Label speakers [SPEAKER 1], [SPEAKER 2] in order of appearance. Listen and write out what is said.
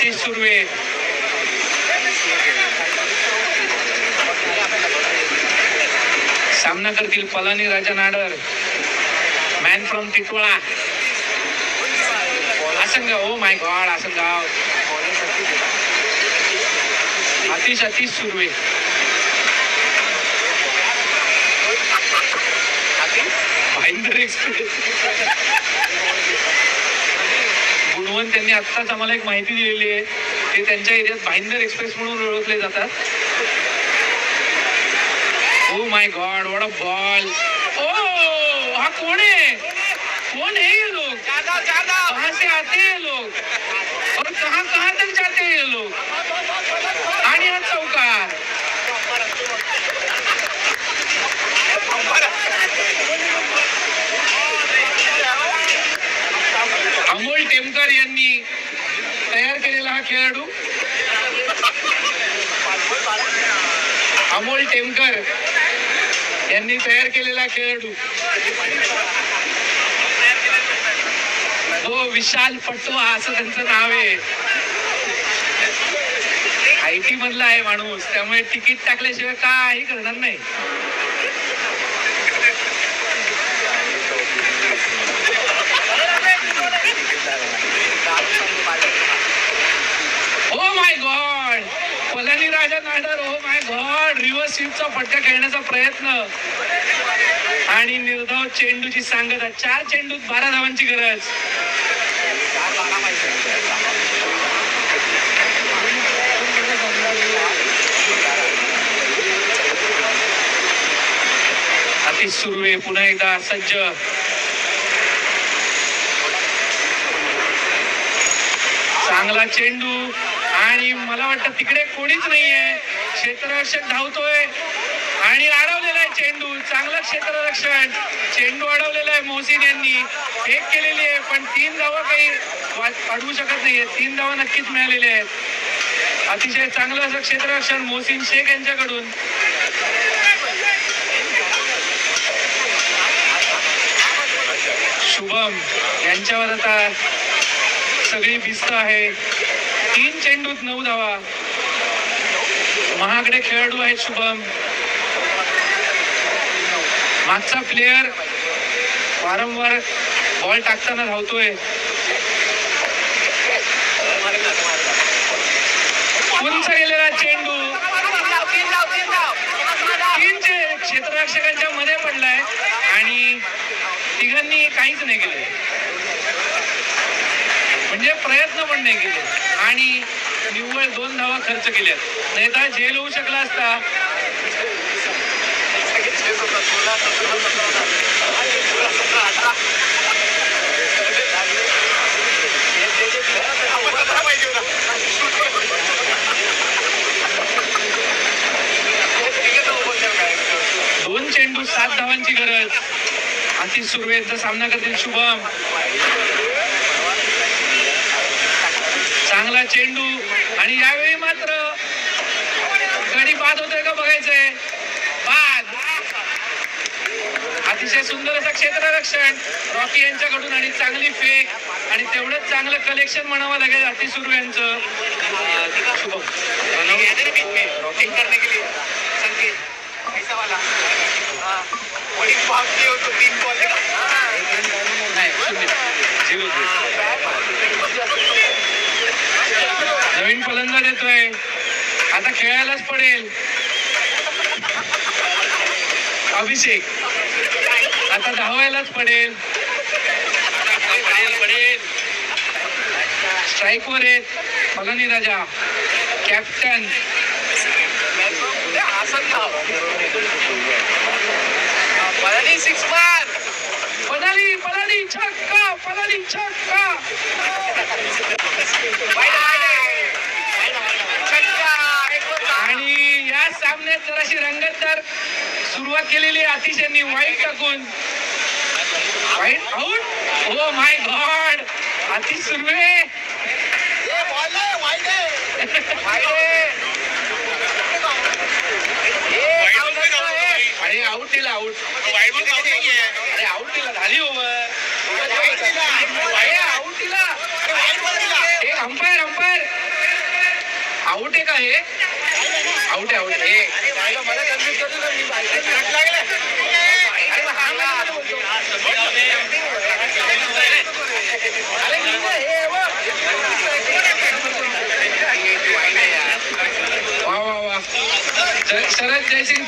[SPEAKER 1] आतिश सुर्वे. सामना करतील Palani Raja Nadar, man from Titwala. Asangaon. Oh my God, Asangaon. Atish Surve. Bhayandar express. Gunwant त्यांनी आत्ताच आम्हाला एक माहिती दिलेली आहे. ते त्यांच्या एरियात भाईंदर एक्सप्रेस म्हणून ओळखले जातात. Oh my God, what a ball. ओ हा कोण है? कौन है ये लोग? कहाँ से आते हैं ये लोग और कहाँ तक जाते हैं ये लोग? आणि हा चौकार. अमोल टेमकर यांनी तयार केलेला हा खेळाडू. अमोल टेमकर यांनी तयार केलेला खेळाडू. हो, विशाल पटवा असं त्यांचं नाव आहे. IT मधला आहे माणूस, त्यामुळे तिकीट टाकल्याशिवाय काही करणार नाही. Oh my God, Palani Raja Nadar. Oh my God, reverse स्वीपचा फटका खेळण्याचा प्रयत्न आणि निर्धाव चेंडूची सांगता. 4 चेंडूत 12 धावांची गरज. आतिश सुर्वे पुन्हा एकदा सज्ज. चांगला चेंडू आणि मला वाटतं तिकडे कोणीच नाहीये. क्षेत्ररक्षक धावतोय आणि अडवलेला आहे चेंडू. चांगलं क्षेत्ररक्षण. चेंडू अडवलेला आहे. मोहसिन यांनी फेक केलेली आहे, पण 3 धावा काही अडवू शकत नाहीये. 3 धावा नक्कीच मिळालेल्या आहेत. अतिशय चांगलं असं क्षेत्ररक्षण मोहसिन शेख यांच्याकडून. शुभम यांच्यावर आता सगळी भिस्त आहे. 3 चेंडूत 9 धावा. महागडे खेळाडू आहेत शुभम. मागचा प्लेयर वारंवार बॉल टाकताना धावतोय. उंच गेलेला चेंडू 3 क्षेत्ररक्षकांच्या मध्ये पडलाय आणि तिघांनी काहीच नाही केले, म्हणजे प्रयत्न पण नाही केले आणि निव्वळ 2 धावा खर्च केल्या. नाही तर झेल होऊ शकला असता. दोन चेंडू 7 धावांची गरज. आतिश सुर्वेचा सामना करतील शुभम. चांगला चेंडू आणि यावेळी मात्र गडी बाद होतोय का बघायचंय. बाद. अतिशय सुंदर असं क्षेत्ररक्षण रॉकी यांच्याकडून आणि चांगली फेक आणि तेवढंच चांगलं कलेक्शन म्हणावं लागेल आतिश सुर्वे यांचं. शुभम रॉकिंग करने के लिए ऐसा वाला बड़ी पार्टी हो तो 3 बॉल नाही 0. नवीन फलंदाज येतोय, आता खेळायलाच पडेल. अभिषेक आता धावायलाच पडेल. स्ट्राईक वर आहेत पलानी राजा, कॅप्टन. पलानी 6 मार. पलानी छक्का. पलानी छक्का. आणि या सामन्यात जराशी रंगतदार सुरुवात केलेली आतिश यांनी वाईट टाकून. Wide out. Oh my God, Atish Surve. अरे आउट दिला. आउट. अरे आउट दिला. झाली ओव्हर. आउट दिला. एक अंपायर आहे आउट आहे आउट वा वा वा शरद जयसिंग